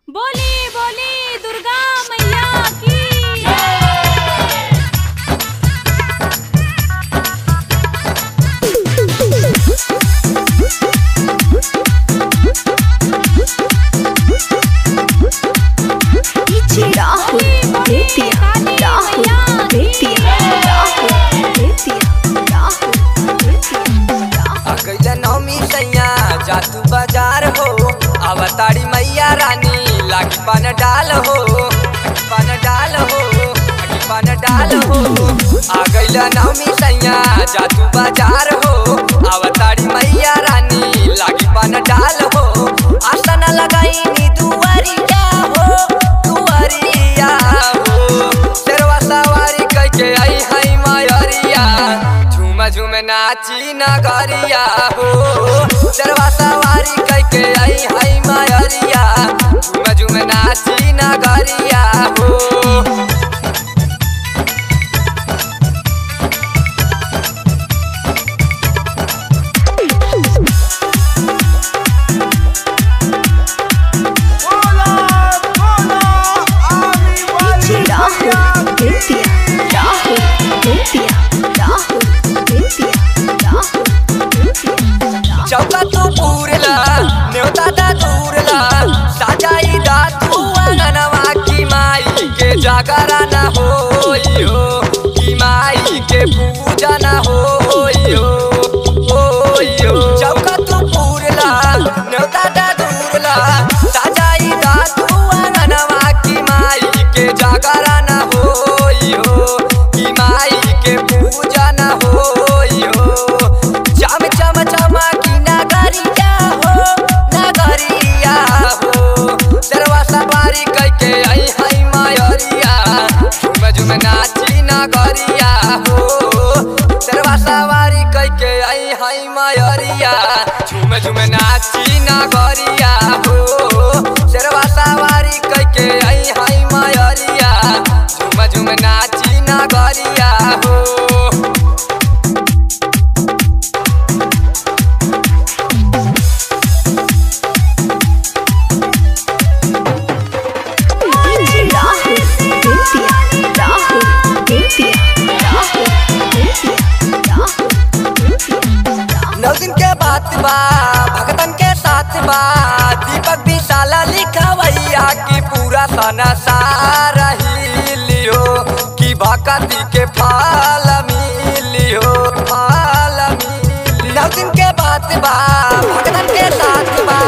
बोली बोली दुर्गा मैया की नवमी सैया जातू बाजार हो अवतारी मैया रानी लागी पान डाल हो आ गईला नवमी सैया जातू बाजार हो अवतारी मैया रानी लागी पान डाल हो आसन लगाई नी दुआरिया हो शेरवा सवारी कह के आई हई मायरिया झूम नाची नगरिया हो शेरवा सवारी कह के आई हई मायरिया झूम नाची नगरिया हो। चौका तो पूरला न्योता दा दूरला साजाई दा तू अंगनवा की माई के जागरा ना होई हो की माई के पूजा ना होई हो चौका तो पूरला न्योता दा दूरला साजाई दा तू अंगनवा की माई के जागरा ना होई हो की माई के पूजा ना होई हो चम चम चमा की नगरिया हो शेरवा सवारी कह के आई हई मायरिया झूम नाची नगरिया हो शेरवा सवारी कह के आई हई मायरिया झूम नाची नगरिया हो शेरवा सवारी कह के आई हई मायरिया झूम नाची नगरिया हो। नौ दिन के बात बा भगतन के साथ बा दीपक विशाला लिखवैया की पूरा सना सारही लियो की भक्ति के फल मिलियो नौ दिन के बात बा भगतन के साथ बा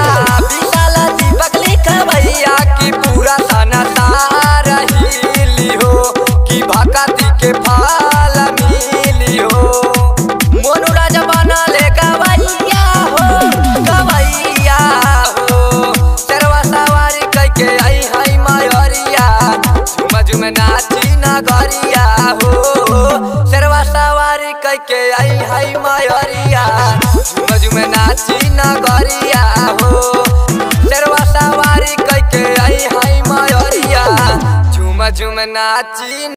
विशाला दीपक लिखवैया की पूरा सना सारही लियो की भक्ति के फल मिलियो मोनू राजा बना ले गवैया हो शेरवा सवारी कह के आई हई मायरिया झूम नाची नगरिया हो शेरवा सवारी कह के आई हई मायरिया झूम नाची नगरिया हो शेरवा सवारी कह के आई हई मायरिया झूम नाची।